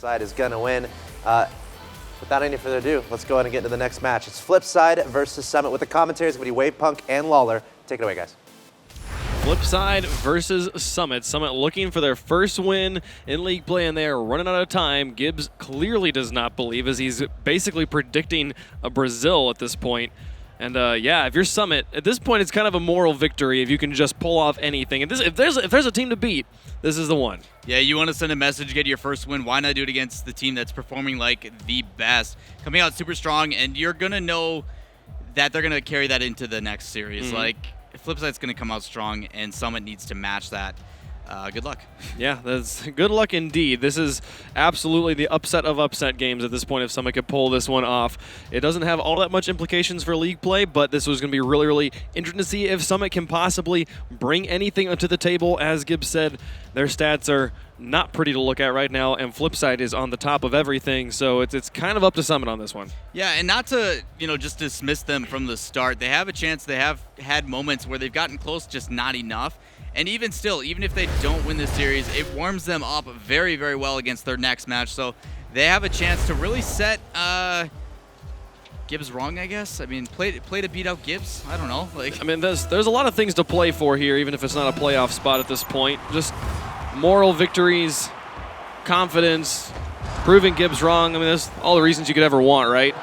Flipside is going to win. Without any further ado, let's go ahead and get into the next match. It's Flipside versus Summit with the commentaries. It's going to be Wave Punk and Lawler. Take it away, guys. Flipside versus Summit. Summit looking for their first win in league play, and they are running out of time. Gibbs clearly does not believe, as he's basically predicting a Brazil at this point. And yeah, if you're Summit, at this point it's kind of a moral victory if you can just pull off anything. And if there's a team to beat, this is the one. Yeah, you want to send a message, get your first win. Why not do it against the team that's performing like the best, coming out super strong, and you're gonna know that they're gonna carry that into the next series. Like, Flipside's going to come out strong, and Summit needs to match that. Good luck. Yeah, that's good luck indeed. This is absolutely the upset of upset games at this point if Summit could pull this one off. It doesn't have all that much implications for league play, but this was going to be really, really interesting to see if Summit can possibly bring anything onto the table. As Gibbs said, their stats are not pretty to look at right now, and Flipside is on the top of everything, so it's kind of up to Summit on this one. Yeah, and not to just dismiss them from the start. They have a chance. They have had moments where they've gotten close, just not enough. And even still, even if they don't win this series, it warms them up very, very well against their next match. So they have a chance to really set Gibbs wrong, I guess. I mean, play to beat out Gibbs. I don't know. I mean, there's a lot of things to play for here, even if it's not a playoff spot at this point. Just moral victories, confidence, proving Gibbs wrong. I mean, that's all the reasons you could ever want, right?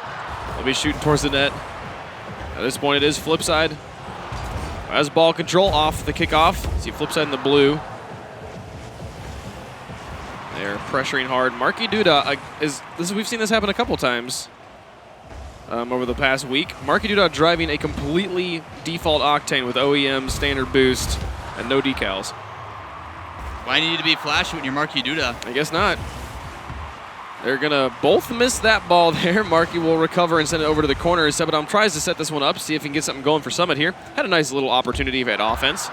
They'll be shooting towards the net. At this point, it is Flipside. Has ball control off the kickoff. See Flipside in the blue. They're pressuring hard. Marky Duda we've seen this happen a couple times over the past week. Marky Duda driving a completely default Octane with OEM, standard boost, and no decals. Why need to be flashy when you're Marky Duda? I guess not. They're going to both miss that ball there. Marky will recover and send it over to the corner. Sebadom tries to set this one up, see if he can get something going for Summit here. Had a nice little opportunity at offense.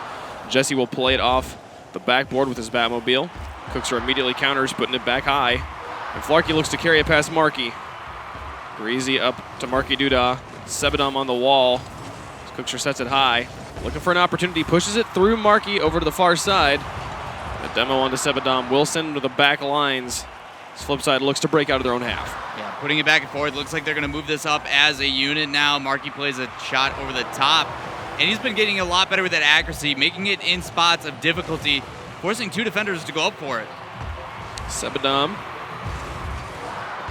Jesse will play it off the backboard with his Batmobile. Cookser immediately counters, putting it back high. And Flarkey looks to carry it past Marky. Greasy up to Marky Duda. Sebadom on the wall. Cookser sets it high. Looking for an opportunity, pushes it through Marky over to the far side. A demo onto Sebadom will send him to the back lines. Flipside looks to break out of their own half. Yeah, putting it back and forth. Looks like they're going to move this up as a unit now. Marky plays a shot over the top. And he's been getting a lot better with that accuracy, making it in spots of difficulty, forcing two defenders to go up for it. Sebadom.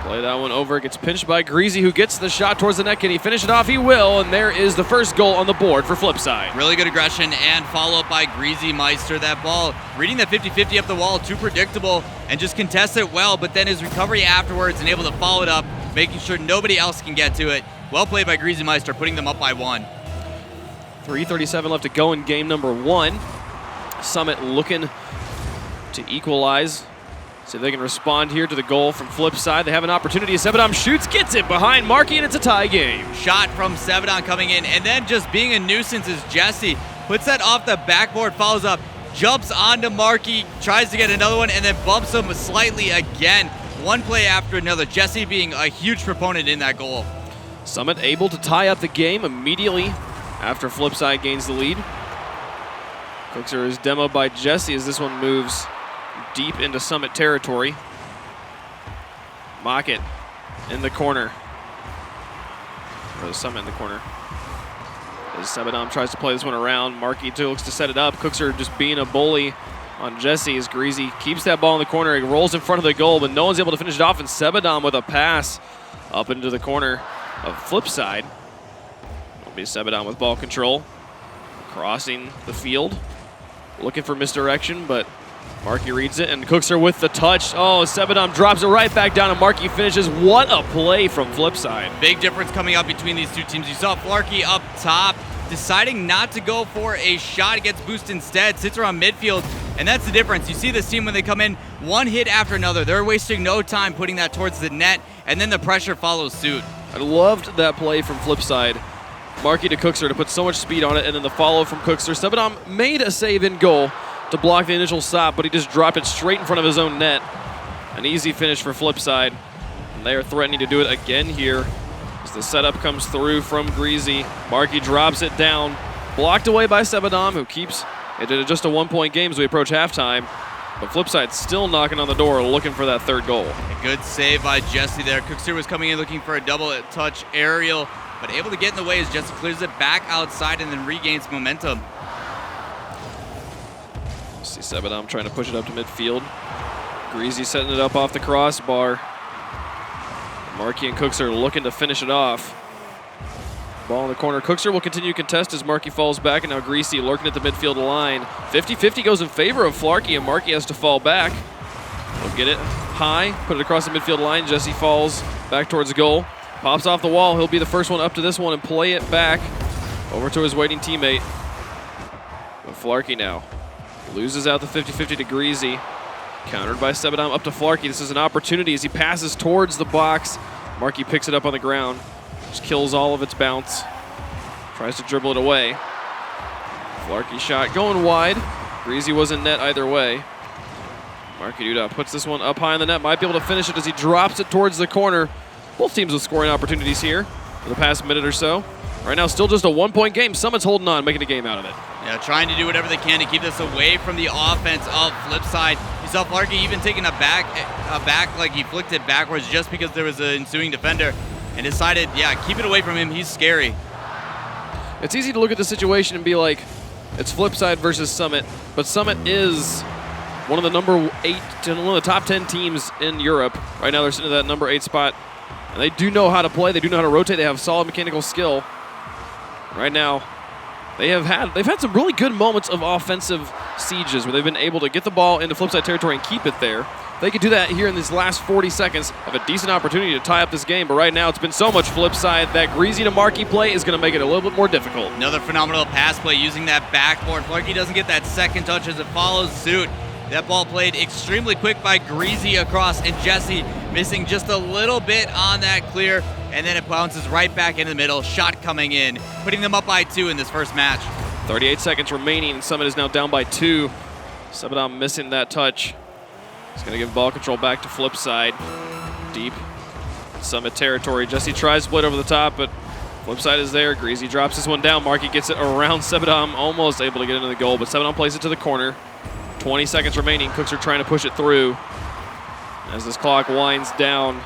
Play that one over. Gets pinched by Greasy, who gets the shot towards the net. Can he finish it off? He will, and there is the first goal on the board for Flipside. Really good aggression and follow-up by Greasy Meister. That ball, reading that 50-50 up the wall, too predictable, and just contests it well, but then his recovery afterwards and able to follow it up, making sure nobody else can get to it. Well played by Greasy Meister, putting them up by 1. 3:37 left to go in game number 1. Summit looking to equalize. See if they can respond here to the goal from Flipside. They have an opportunity. Sebadom shoots, gets it behind Marky, and it's a tie game. Shot from Sebadom coming in, and then just being a nuisance is Jesse. Puts that off the backboard, follows up, jumps onto Marky, tries to get another one, and then bumps him slightly again. One play after another. Jesse being a huge proponent in that goal. Summit able to tie up the game immediately after Flipside gains the lead. Cookser is demoed by Jesse as this one moves deep into Summit territory. Mockett in the corner. Or the Summit in the corner. As Sebadom tries to play this one around, Marky too looks to set it up. Cookser just being a bully on Jesse as Greasy keeps that ball in the corner. He rolls in front of the goal, but no one's able to finish it off, and Sebadom with a pass up into the corner of Flipside. It'll be Sebadom with ball control. Crossing the field. Looking for misdirection, but Marky reads it, and Cookser with the touch. Oh, Sebadom drops it right back down, and Marky finishes. What a play from Flipside. Big difference coming up between these two teams. You saw Flarkey up top, deciding not to go for a shot. Gets boost instead, sits around midfield, and that's the difference. You see this team when they come in, one hit after another. They're wasting no time putting that towards the net, and then the pressure follows suit. I loved that play from Flipside. Marky to Cookser to put so much speed on it, and then the follow from Cookser. Sebadom made a save in goal to block the initial stop, but he just dropped it straight in front of his own net. An easy finish for Flipside. And they are threatening to do it again here as the setup comes through from Greasy. Marky drops it down, blocked away by Sebadom, who keeps it at just a 1-point game as we approach halftime. But Flipside still knocking on the door, looking for that third goal. A good save by Jesse there. Cookster was coming in looking for a double touch aerial, but able to get in the way as Jesse clears it back outside and then regains momentum. See Sebadom trying to push it up to midfield. Greasy setting it up off the crossbar. Markey and Cookster looking to finish it off. Ball in the corner. Cookster will continue to contest as Markey falls back, and now Greasy lurking at the midfield line. 50-50 goes in favor of Flarkey, and Markey has to fall back. He'll get it high, put it across the midfield line. Jesse falls back towards the goal. Pops off the wall. He'll be the first one up to this one and play it back over to his waiting teammate. But Flarkey now loses out the 50-50 to Greasy. Countered by Sebadom up to Flarkey. This is an opportunity as he passes towards the box. Markey picks it up on the ground. Just kills all of its bounce. Tries to dribble it away. Flarkey shot going wide. Greasy was in net either way. Markey Duda puts this one up high in the net. Might be able to finish it as he drops it towards the corner. Both teams with scoring opportunities here for the past minute or so. Right now, still just a one-point game. Summit's holding on, making a game out of it. Yeah, trying to do whatever they can to keep this away from the offense of Flipside. You saw Flarkey even taking a back like he flicked it backwards just because there was an ensuing defender and decided, yeah, keep it away from him. He's scary. It's easy to look at the situation and be like, it's Flipside versus Summit, but Summit is one of the number 8, one of the top 10 teams in Europe. Right now, they're sitting at that number 8 spot, and they do know how to play. They do know how to rotate. They have solid mechanical skill. Right now, they've had some really good moments of offensive sieges where they've been able to get the ball into Flipside territory and keep it there. They could do that here in these last 40 seconds of a decent opportunity to tie up this game, but right now it's been so much Flipside that Greasy to Markey play is going to make it a little bit more difficult. Another phenomenal pass play using that backboard. Flarkey doesn't get that second touch as it follows suit. That ball played extremely quick by Greasy across, and Jesse missing just a little bit on that clear, and then it bounces right back into the middle. Shot coming in, putting them up by 2 in this first match. 38 seconds remaining, and Summit is now down by 2. Sebadom missing that touch. He's going to give ball control back to Flipside. Deep Summit territory. Jesse tries to split over the top, but Flipside is there. Greasy drops this one down. Markey gets it around Sebadom, almost able to get into the goal, but Sebadom plays it to the corner. 20 seconds remaining. Cooks are trying to push it through. As this clock winds down,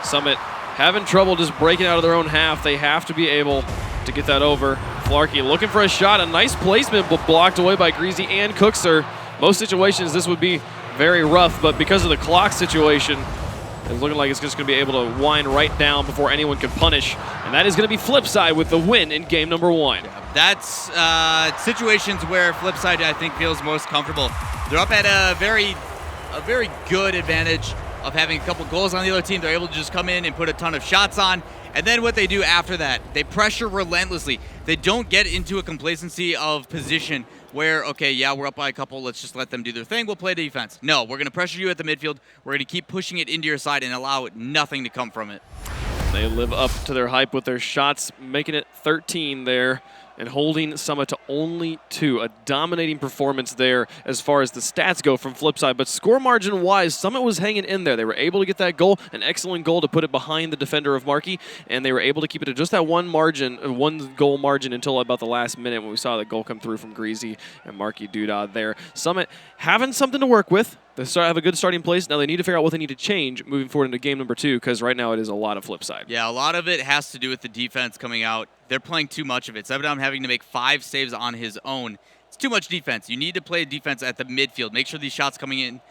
Summit having trouble just breaking out of their own half. They have to be able to get that over. Flarkey looking for a shot. A nice placement, but blocked away by Greasy and Cookser. Most situations, this would be very rough, but because of the clock situation, it's looking like it's just going to be able to wind right down before anyone can punish. And that is going to be Flipside with the win in game number 1. That's situations where Flipside, I think, feels most comfortable. They're up at a very good advantage of having a couple goals on the other team. They're able to just come in and put a ton of shots on. And then what they do after that, they pressure relentlessly. They don't get into a complacency of position where, okay, yeah, we're up by a couple, let's just let them do their thing, we'll play defense. No, we're going to pressure you at the midfield. We're going to keep pushing it into your side and allow nothing to come from it. They live up to their hype with their shots, making it 13 there and holding Summit to only 2. A dominating performance there as far as the stats go from Flipside. But score margin-wise, Summit was hanging in there. They were able to get that goal, an excellent goal to put it behind the defender of Markey, and they were able to keep it at just that one goal margin until about the last minute when we saw the goal come through from Greasy and Markey Duda there. Summit having something to work with. They have a good starting place. Now they need to figure out what they need to change moving forward into game number 2, because right now it is a lot of Flipside. Yeah, a lot of it has to do with the defense coming out. They're playing too much of it. Sebadom having to make 5 saves on his own. It's too much defense. You need to play defense at the midfield. Make sure these shots coming in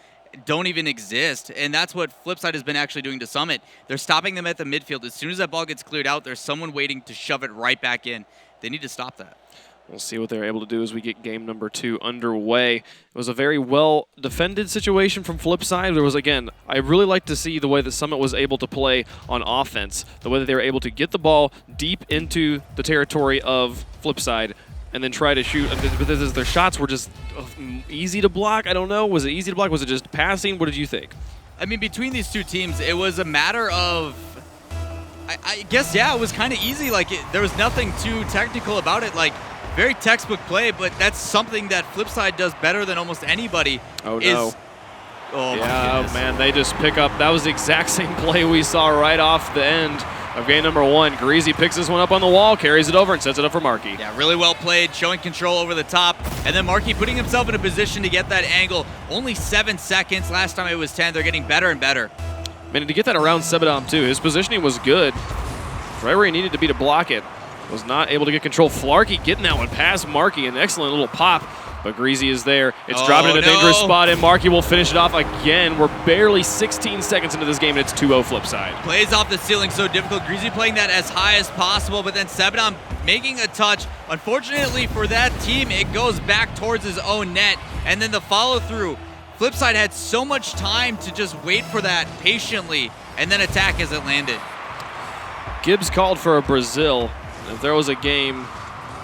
don't even exist. And that's what Flipside has been actually doing to Summit. They're stopping them at the midfield. As soon as that ball gets cleared out, there's someone waiting to shove it right back in. They need to stop that. We'll see what they're able to do as we get game number 2 underway. It was a very well-defended situation from Flipside. There was, again, I really like to see the way that Summit was able to play on offense, the way that they were able to get the ball deep into the territory of Flipside and then try to shoot. But their shots were just easy to block. I don't know. Was it easy to block? Was it just passing? What did you think? I mean, between these two teams, it was a matter of, I guess, yeah, it was kind of easy. Like, there was nothing too technical about it. Like, very textbook play, but that's something that Flipside does better than almost anybody. Oh, no. Oh, yeah, man, they just pick up. That was the exact same play we saw right off the end of game number 1. Greasy picks this one up on the wall, carries it over, and sets it up for Marky. Yeah, really well played, showing control over the top. And then Marky putting himself in a position to get that angle. Only 7 seconds. Last time it was 10. They're getting better and better. Man, to get that around Sebadom, too, his positioning was good. Right where he needed to be to block it. Was not able to get control. Flarkey getting that one past Marky. An excellent little pop. But Greasy is there. It's dropping in a dangerous spot, and Marky will finish it off again. We're barely 16 seconds into this game, and it's 2-0 Flipside. Plays off the ceiling so difficult. Greasy playing that as high as possible, but then Sebadom making a touch. Unfortunately for that team, it goes back towards his own net, and then the follow-through. Flipside had so much time to just wait for that patiently, and then attack as it landed. Gibbs called for a Brazil. If there was a game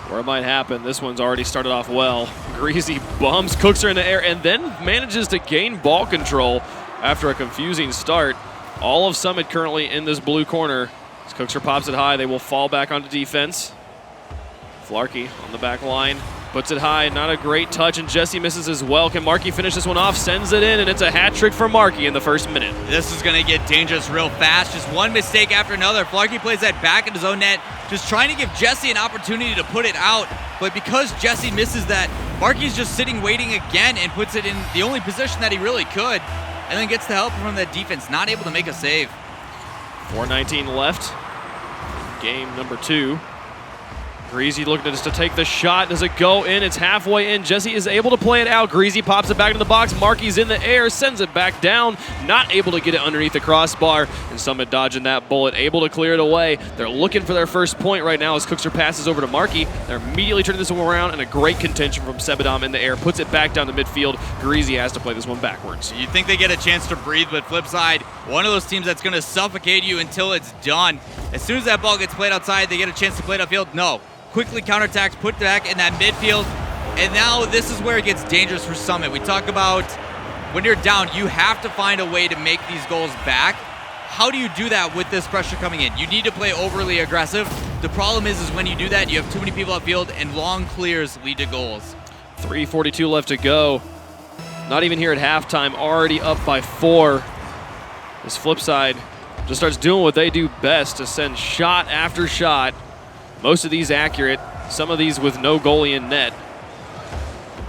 where it might happen, this one's already started off well. Greasy bumps, cooks her in the air, and then manages to gain ball control after a confusing start. All of Summit currently in this blue corner. As Cookser pops it high, they will fall back onto defense. Flarkey on the back line, puts it high, not a great touch, and Jesse misses as well. Can Marky finish this one off? Sends it in, and it's a hat trick for Marky in the first minute. This is going to get dangerous real fast. Just one mistake after another. Flarkey plays that back in his own net, just trying to give Jesse an opportunity to put it out. But because Jesse misses that, Marky's just sitting waiting again and puts it in the only position that he really could, and then gets the help from that defense, not able to make a save. 4:19 left. Game number 2. Greasy looking to take the shot. Does it go in? It's halfway in. Jesse is able to play it out. Greasy pops it back into the box. Marky's in the air, sends it back down. Not able to get it underneath the crossbar. And Summit dodging that bullet, able to clear it away. They're looking for their first point right now as Cookser passes over to Marky. They're immediately turning this one around, and a great contention from Sebadom in the air. Puts it back down to midfield. Greasy has to play this one backwards. You'd think they get a chance to breathe, but flip side, one of those teams that's going to suffocate you until it's done. As soon as that ball gets played outside, they get a chance to play it upfield. No. Quickly counterattacks, put back in that midfield, and now this is where it gets dangerous for Summit. We talk about when you're down, you have to find a way to make these goals back. How do you do that with this pressure coming in? You need to play overly aggressive. The problem is when you do that, you have too many people upfield, and long clears lead to goals. 3:42 left to go. Not even here at halftime, already up by 4. This Flipside just starts doing what they do best, to send shot after shot. Most of these accurate, some of these with no goalie in net.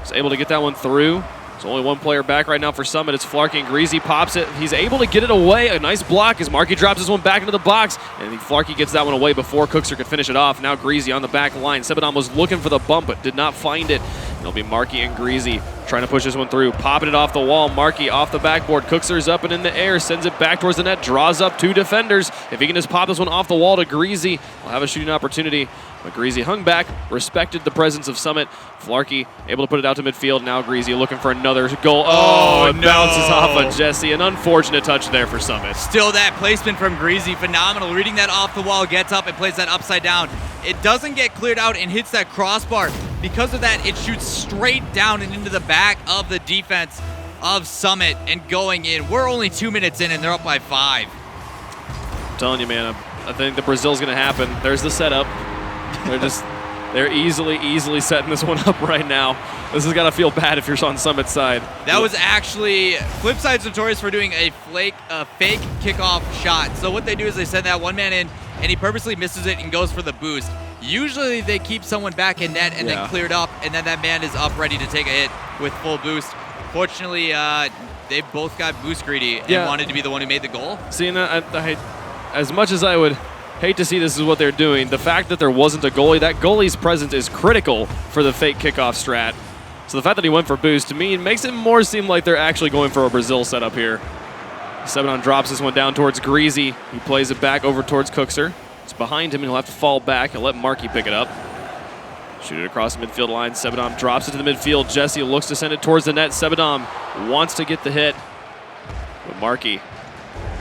He's able to get that one through. There's only one player back right now for Summit. It's Flarkey, and Greasy pops it. He's able to get it away. A nice block as Marky drops this one back into the box. And Flarkey gets that one away before Cookser could finish it off. Now Greasy on the back line. Sebadom was looking for the bump but did not find it. It'll be Marky and Greasy trying to push this one through. Popping it off the wall. Marky off the backboard. Cookser's up and in the air. Sends it back towards the net. Draws up 2 defenders. If he can just pop this one off the wall to Greasy, we'll have a shooting opportunity. But Greasy hung back, respected the presence of Summit. Flarkey able to put it out to midfield. Now Greasy looking for another goal. Oh, it bounces off of Jesse. An unfortunate touch there for Summit. Still that placement from Greasy, phenomenal. Reading that off the wall, gets up and plays that upside down. It doesn't get cleared out and hits that crossbar. Because of that, it shoots straight down and into the back of the defense of Summit and going in. We're only 2 minutes in and they're up by 5. I'm telling you, man, I think the Brazil's going to happen. There's the setup. They're easily setting this one up right now. This has got to feel bad if you're on Summit's side. That was actually, Flipside's notorious for doing a fake kickoff shot. So what they do is they send that one man in, and he purposely misses it and goes for the boost. Usually they keep someone back in net and then cleared up, and then that man is up ready to take a hit with full boost. Fortunately, they both got boost greedy and wanted to be the one who made the goal. Seeing that, as much as I would hate to see this is what they're doing, the fact that there wasn't a goalie, that goalie's presence is critical for the fake kickoff strat. So the fact that he went for boost, to me, makes it more seem like they're actually going for a Brazil setup here. Sebadom drops this one down towards Greasy. He plays it back over towards Cookser. It's behind him, and he'll have to fall back. He'll let Marky pick it up. Shoot it across the midfield line. Sebadom drops it to the midfield. Jesse looks to send it towards the net. Sebadom wants to get the hit. But Marky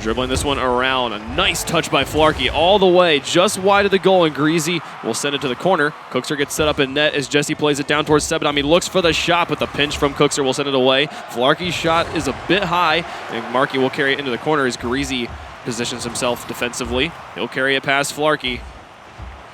dribbling this one around. A nice touch by Flarkey all the way, just wide of the goal, and Greasy will send it to the corner. Cookser gets set up in net as Jesse plays it down towards Sebadom. He looks for the shot, but the pinch from Cookser will send it away. Flarkey's shot is a bit high, and Marky will carry it into the corner as Greasy positions himself defensively. He'll carry it past Flarkey.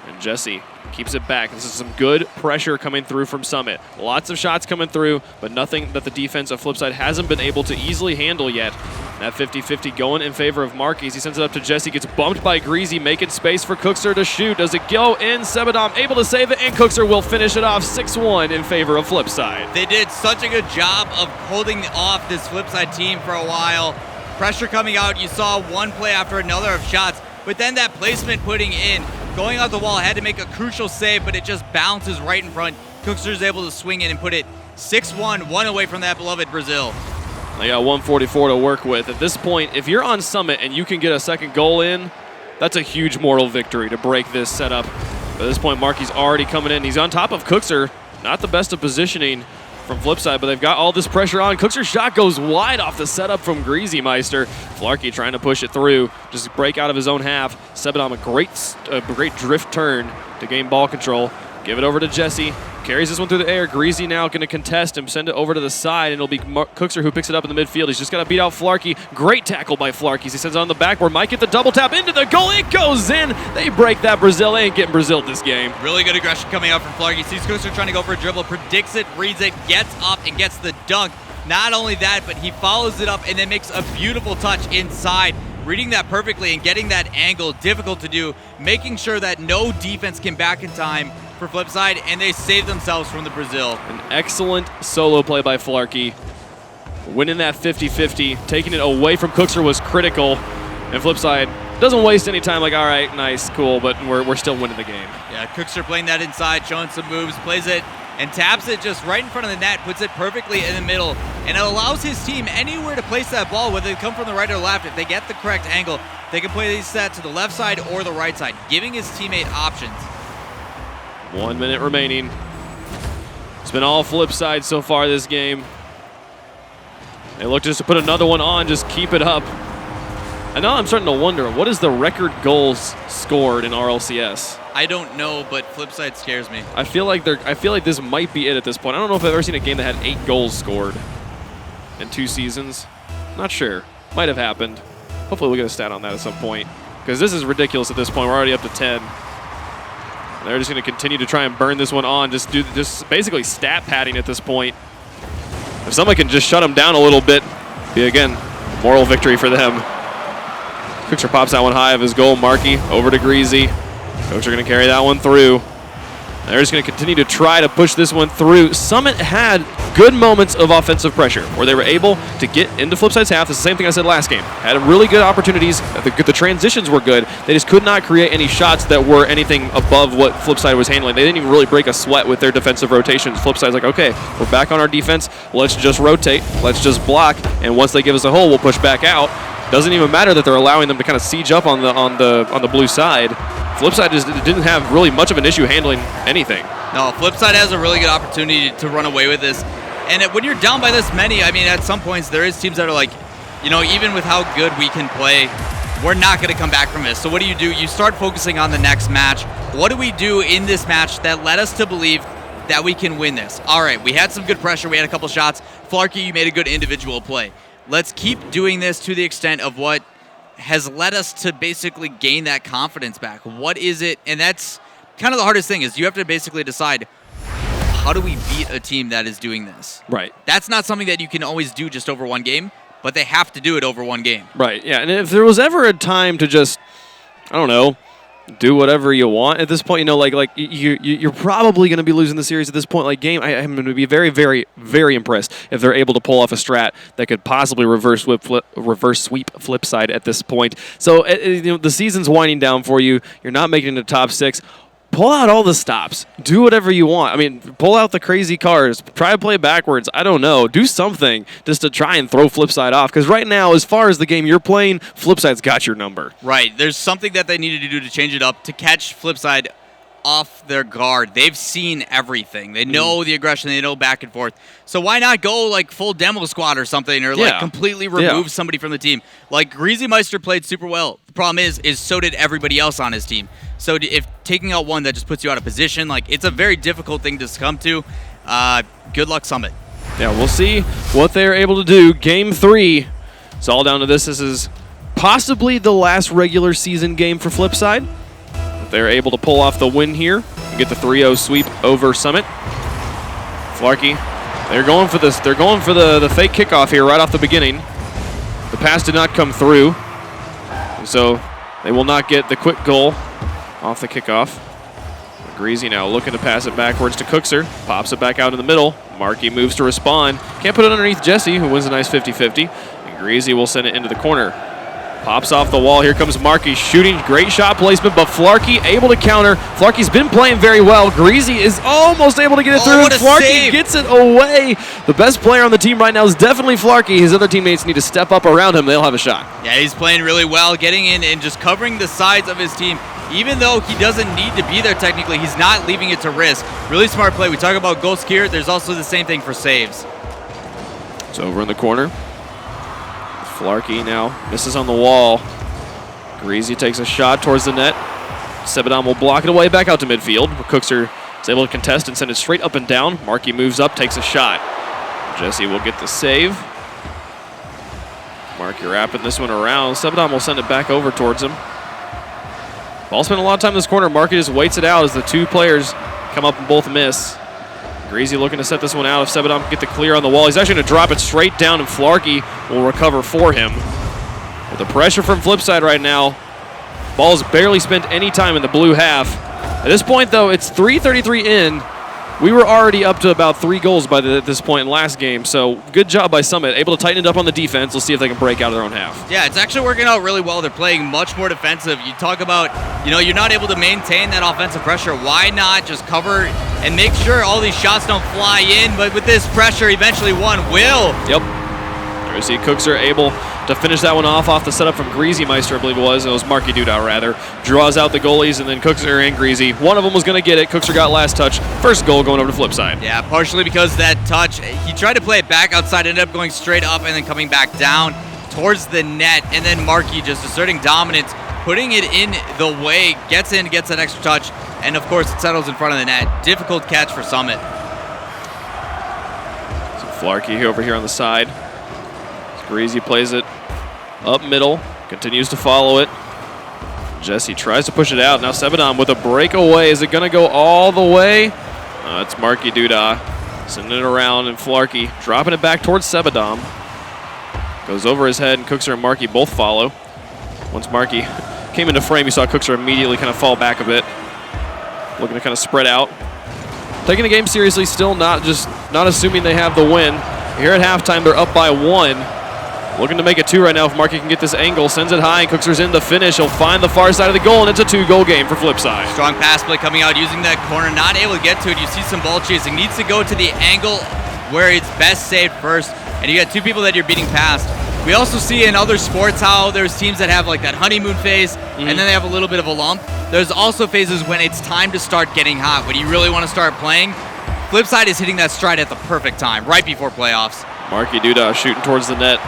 And Jesse keeps it back. This is some good pressure coming through from Summit. Lots of shots coming through, but nothing that the defense of Flipside hasn't been able to easily handle yet. That 50-50 going in favor of Marquis. He sends it up to Jesse, gets bumped by Greasy, making space for Cookster to shoot. Does it go in? Sebadom able to save it, and Cookster will finish it off 6-1 in favor of Flipside. They did such a good job of holding off this Flipside team for a while. Pressure coming out, you saw one play after another of shots, but then that placement putting in, going off the wall, had to make a crucial save, but it just bounces right in front. Cookster's able to swing in and put it 6-1, one away from that beloved Brazil. They got 144 to work with. At this point, if you're on Summit and you can get a second goal in, that's a huge moral victory to break this setup. At this point, Marky's already coming in. He's on top of Cookster. Not the best of positioning from Flipside, but they've got all this pressure on. Cookster's shot goes wide off the setup from Greasy Meister. Flarkey trying to push it through, just break out of his own half. Sebadom a great drift turn to gain ball control. Give it over to Jesse. Carries this one through the air. Greasy now going to contest him, send it over to the side, and it'll be Cookster who picks it up in the midfield. He's just got to beat out Flarkey. Great tackle by Flarkey. He sends it on the backboard. Might get the double tap into the goal. It goes in. They break that Brazil. They ain't getting Brazil this game. Really good aggression coming out from Flarkey. Sees Cookster trying to go for a dribble, predicts it, reads it, gets up, and gets the dunk. Not only that, but he follows it up and then makes a beautiful touch inside. Reading that perfectly and getting that angle, difficult to do, making sure that no defense can back in time for Flipside, and they save themselves from the Brazil. An excellent solo play by Flarkey. Winning that 50-50, taking it away from Cookster was critical, and Flipside doesn't waste any time, like, all right, nice, cool, but we're still winning the game. Yeah, Cookster playing that inside, showing some moves, plays it, and taps it just right in front of the net, puts it perfectly in the middle, and it allows his team anywhere to place that ball, whether they come from the right or left. If they get the correct angle, they can play these set to the left side or the right side, giving his teammate options. 1 minute remaining. It's been all Flipside so far this game. They look just to put another one on, just keep it up. And now I'm starting to wonder, what is the record goals scored in RLCS? I don't know, but Flipside scares me. I feel like this might be it at this point. I don't know if I've ever seen a game that had 8 goals scored in 2 seasons. Not sure. Might have happened. Hopefully we'll get a stat on that at some point, because this is ridiculous at this point. We're already up to 10. They're just going to continue to try and burn this one on, just basically stat padding at this point. If someone can just shut them down a little bit, be again, moral victory for them. Cookster pops that one high of his goal. Markey over to Greasy. Cookster going to carry that one through. They're just going to continue to try to push this one through. Summit had good moments of offensive pressure where they were able to get into Flipside's half. It's the same thing I said last game. Had really good opportunities. The transitions were good. They just could not create any shots that were anything above what Flipside was handling. They didn't even really break a sweat with their defensive rotations. Flipside's like, okay, we're back on our defense. Let's just rotate. Let's just block. And once they give us a hole, we'll push back out. Doesn't even matter that they're allowing them to kind of siege up on the blue side. Flipside just didn't have really much of an issue handling anything. No, Flipside has a really good opportunity to run away with this. And when you're down by this many, I mean, at some points there is teams that are like, you know, even with how good we can play, we're not going to come back from this. So what do? You start focusing on the next match. What do we do in this match that led us to believe that we can win this? All right, we had some good pressure. We had a couple shots. Flarkey, you made a good individual play. Let's keep doing this to the extent of what has led us to basically gain that confidence back. What is it? And that's kind of the hardest thing, is you have to basically decide, how do we beat a team that is doing this? Right. That's not something that you can always do just over one game, but they have to do it over one game. Right, yeah. And if there was ever a time to just, I don't know, do whatever you want at this point, you know, like you're probably going to be losing the series at this point. Like game, I'm going to be very, very, very impressed if they're able to pull off a strat that could possibly reverse sweep Flipside at this point. So you know, the season's winding down for you. You're not making it to top 6. Pull out all the stops. Do whatever you want. I mean, pull out the crazy cars. Try to play backwards. I don't know. Do something just to try and throw Flipside off. Because right now, as far as the game you're playing, Flipside's got your number. Right. There's something that they needed to do to change it up, to catch Flipside off their guard. They've seen everything. They know the aggression. They know back and forth. So why not go like full demo squad or something, or like completely remove somebody from the team? Like Greasy Meister played super well. The problem is so did everybody else on his team. So if taking out one that just puts you out of position, like it's a very difficult thing to succumb to. Good luck, Summit. Yeah, we'll see what they're able to do. Game 3. It's all down to this. This is possibly the last regular season game for Flipside. they're able to pull off the win here and get the 3-0 sweep over Summit. Flarkey, they're going for this. They're going for the fake kickoff here right off the beginning. The pass did not come through, so they will not get the quick goal off the kickoff. Greasy now looking to pass it backwards to Cookser. Pops it back out in the middle. Markey moves to respond. Can't put it underneath Jesse, who wins a nice 50-50. And Greasy will send it into the corner. Pops off the wall. Here comes Markey shooting. Great shot placement, but Flarkey able to counter. Flarkey's been playing very well. Greasy is almost able to get it through, and Flarkey gets it away. The best player on the team right now is definitely Flarkey. His other teammates need to step up around him. They'll have a shot. Yeah, he's playing really well, getting in and just covering the sides of his team. Even though he doesn't need to be there technically, he's not leaving it to risk. Really smart play. We talk about Ghost here. There's also the same thing for saves. It's over in the corner. Flarkey now misses on the wall. Greasy takes a shot towards the net. Sebadon will block it away back out to midfield. Cookser is able to contest and send it straight up and down. Markey moves up, takes a shot. Jesse will get the save. Markey wrapping this one around. Sebadon will send it back over towards him. Ball spent a lot of time in this corner. Markey just waits it out as the two players come up and both miss. Greasy looking to set this one out. If Sebadon can get the clear on the wall, he's actually going to drop it straight down, and Flarkey will recover for him. With the pressure from Flipside right now, ball's barely spent any time in the blue half. At this point, though, it's 3:33 in. We were already up to about 3 goals by this point in last game, so good job by Summit. Able to tighten it up on the defense. We'll see if they can break out of their own half. Yeah, it's actually working out really well. They're playing much more defensive. You talk about, you're not able to maintain that offensive pressure. Why not just cover and make sure all these shots don't fly in? But with this pressure, eventually one will. Yep. We see Cookser able to finish that one off the setup from Greasy Meister, I believe it was. It was Marky Duda, rather. Draws out the goalies, and then Cookser and Greasy. One of them was going to get it. Cookser got last touch. First goal going over to Flipside. Yeah, partially because that touch. He tried to play it back outside, ended up going straight up and then coming back down towards the net. And then Marky just asserting dominance, putting it in the way, gets in, gets an extra touch, and of course it settles in front of the net. Difficult catch for Summit. So Flarkey over here on the side. Greasy plays it up middle, continues to follow it. Jesse tries to push it out. Now Sebadon with a breakaway. Is it going to go all the way? It's Marky Duda sending it around, and Flarkey dropping it back towards Sebadon. Goes over his head, and Cookser and Marky both follow. Once Marky came into frame, you saw Cookser immediately kind of fall back a bit, looking to kind of spread out. Taking the game seriously, still not assuming they have the win. Here at halftime, they're up by 1. Looking to make it 2 right now if Marky can get this angle. Sends it high, and Cookser's in the finish. He'll find the far side of the goal, and it's a 2-goal game for Flipside. Strong pass play coming out, using that corner, not able to get to it. You see some ball chasing. Needs to go to the angle where it's best saved first, and you got 2 people that you're beating past. We also see in other sports how there's teams that have like that honeymoon phase, and then they have a little bit of a lump. There's also phases when it's time to start getting hot, when you really want to start playing. Flipside is hitting that stride at the perfect time, right before playoffs. Marky Duda shooting towards the net.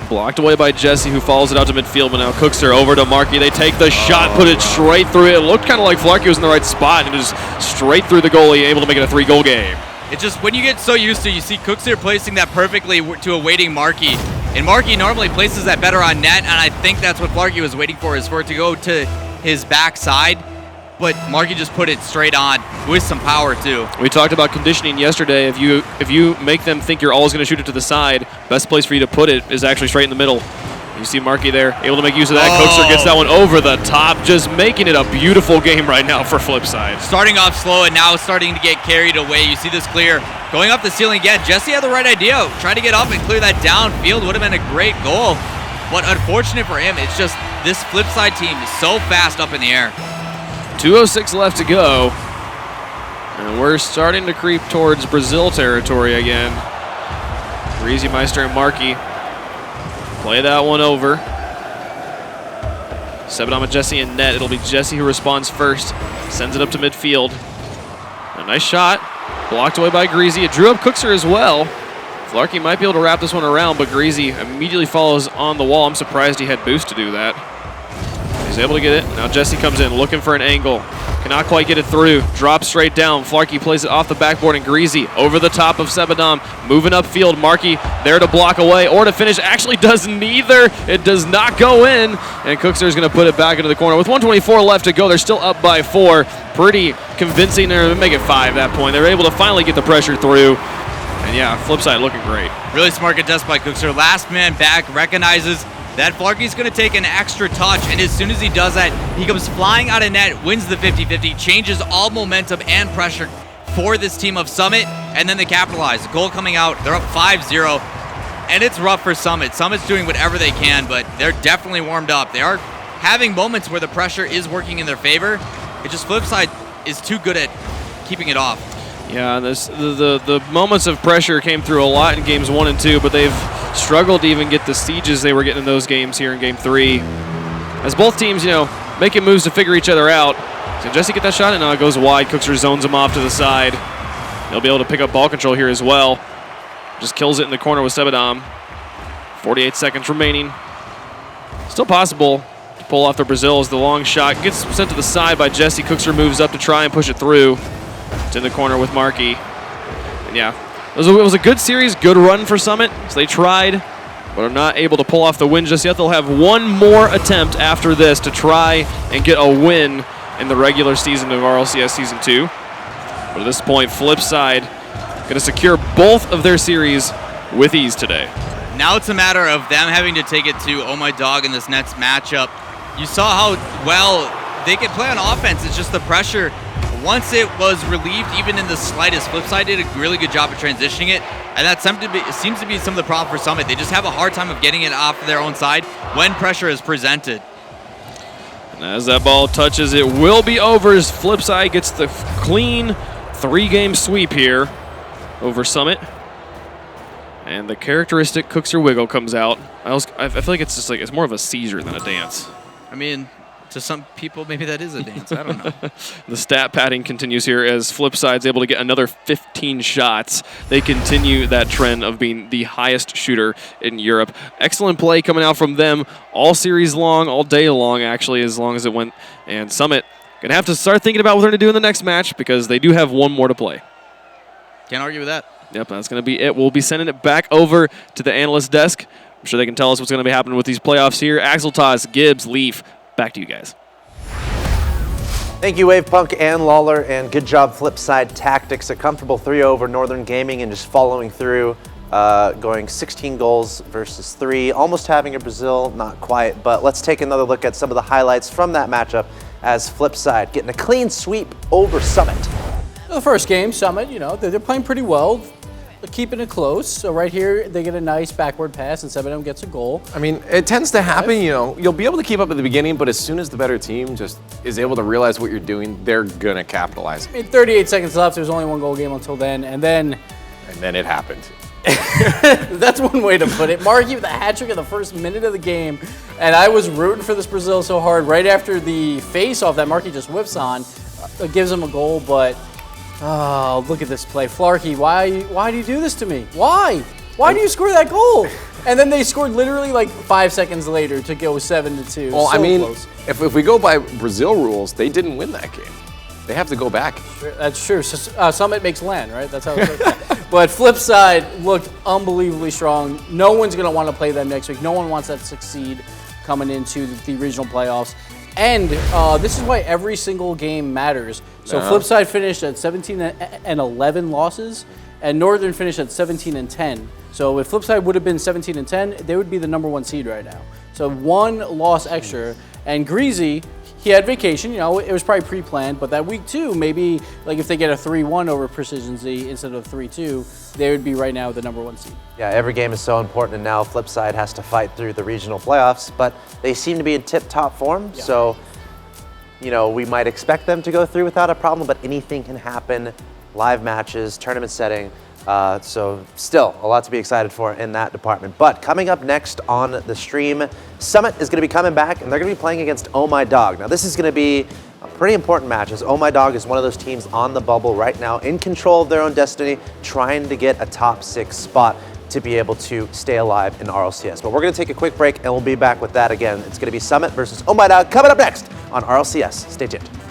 Blocked away by Jesse, who follows it out to midfield, but now Cookser over to Marky. They take the shot, put it straight through it. It looked kind of like Flarkey was in the right spot, and just straight through the goalie, able to make it a 3-goal game. It's just when you get so used to, you see Cookser placing that perfectly to a waiting Marky. And Marky normally places that better on net, and I think that's what Flarkey was waiting for, is for it to go to his backside. But Marky just put it straight on with some power too. We talked about conditioning yesterday. If you make them think you're always going to shoot it to the side, best place for you to put it is actually straight in the middle. You see Marky there, able to make use of that. Cookser gets that one over the top, just making it a beautiful game right now for Flipside. Starting off slow and now starting to get carried away. You see this clear going up the ceiling again. Jesse had the right idea. Trying to get up and clear that downfield would have been a great goal. But unfortunate for him, it's just this Flipside team is so fast up in the air. 2:06 left to go, and we're starting to creep towards Brazil territory again. Greasy Meister and Marky play that one over. Sebadon with Jesse in net. It'll be Jesse who responds first. Sends it up to midfield. A nice shot. Blocked away by Greasy. It drew up Cookser as well. Flarkey might be able to wrap this one around, but Greasy immediately follows on the wall. I'm surprised he had boost to do that. He's able to get it. Now Jesse comes in looking for an angle. Cannot quite get it through. Drops straight down. Flarkey plays it off the backboard, and Greasy over the top of Sebadom. Moving upfield. Markey there to block away or to finish. Actually does neither. It does not go in. And Cookster is going to put it back into the corner. With 124 left to go, they're still up by 4. Pretty convincing. They're make it 5 at that point. They're able to finally get the pressure through. And yeah, Flipside looking great. Really smart contest by Cookster. Last man back, recognizes that Flarkey's going to take an extra touch, and as soon as he does that, he comes flying out of net, wins the 50-50, changes all momentum and pressure for this team of Summit, and then they capitalize. The goal coming out, they're up 5-0, and it's rough for Summit. Summit's doing whatever they can, but they're definitely warmed up. They are having moments where the pressure is working in their favor. It just Flipside is too good at keeping it off. Yeah, the moments of pressure came through a lot in games 1 and 2, but they've struggled to even get the sieges they were getting in those games here in game 3. As both teams, making moves to figure each other out. So Jesse get that shot, and now it goes wide. Cookster zones him off to the side. They'll be able to pick up ball control here as well. Just kills it in the corner with Sebadom. 48 seconds remaining. Still possible to pull off the Brazil as the long shot gets sent to the side by Jesse. Cookster moves up to try and push it through. It's in the corner with Markey. And yeah, it was a good series, good run for Summit. So they tried, but are not able to pull off the win just yet. They'll have one more attempt after this to try and get a win in the regular season of RLCS Season 2. But at this point, Flipside going to secure both of their series with ease today. Now it's a matter of them having to take it to Oh My Dog in this next matchup. You saw how well they could play on offense. It's just the pressure. Once it was relieved, even in the slightest, Flipside did a really good job of transitioning it, and that seems to be some of the problem for Summit. They just have a hard time of getting it off their own side when pressure is presented. And as that ball touches, it will be over as Flipside gets the clean 3-game sweep here over Summit. And the characteristic Cookster wiggle comes out. I feel like it's just it's more of a seizure than a dance. I mean, to some people, maybe that is a dance. I don't know. The stat padding continues here as Flipside's able to get another 15 shots. They continue that trend of being the highest shooter in Europe. Excellent play coming out from them all series long, all day long, actually, as long as it went. And Summit going to have to start thinking about what they're going to do in the next match because they do have one more to play. Can't argue with that. Yep, that's going to be it. We'll be sending it back over to the analyst desk. I'm sure they can tell us what's going to be happening with these playoffs here. Axel Toss, Gibbs, Leaf. Back to you guys. Thank you, Wavepunk and Lawler, and good job, Flipside Tactics. A comfortable 3-0 over Northern Gaming and just following through, going 16 goals versus 3. Almost having a Brazil, not quite, but let's take another look at some of the highlights from that matchup as Flipside getting a clean sweep over Summit. The first game, Summit, they're playing pretty well. They're keeping it close. So right here, they get a nice backward pass, and Sebadom gets a goal. I mean, it tends to happen, you'll be able to keep up at the beginning, but as soon as the better team just is able to realize what you're doing, they're going to capitalize. I mean, 38 seconds left. There's only one goal game until then, and then it happened. That's one way to put it. Markey with a hat trick in the first minute of the game, and I was rooting for this Brazil so hard right after the face-off that Markey just whips on. It gives him a goal, but oh, look at this play. Flarkey, why do you do this to me? Why? Why do you score that goal? And then they scored literally like 5 seconds later to go 7-2. Well, so I mean, close. if we go by Brazil rules, they didn't win that game. They have to go back. That's true. So, Summit makes land, right? That's how it works. But Flipside looked unbelievably strong. No one's going to want to play them next week. No one wants that to succeed coming into the regional playoffs. And this is why every single game matters. So Flipside finished at 17-11 losses, and Northern finished at 17-10. So if Flipside would have been 17-10, they would be the #1 seed right now. So 1 loss extra. And Greasy, he had vacation. It was probably pre-planned, but that week 2, maybe like if they get a 3-1 over Precision Z instead of 3-2, they would be right now the #1 seed. Yeah, every game is so important, and now Flipside has to fight through the regional playoffs, but they seem to be in tip-top form, so we might expect them to go through without a problem, but anything can happen. Live matches, tournament setting, so still a lot to be excited for in that department. But coming up next on the stream, Summit is going to be coming back, and they're going to be playing against Oh My Dog. Now, this is going to be a pretty important match, as Oh My Dog is one of those teams on the bubble right now, in control of their own destiny, trying to get a top 6 spot. to be able to stay alive in RLCS. But we're going to take a quick break, and we'll be back with that again. It's going to be Summit versus Oh My Dog coming up next on RLCS. Stay tuned.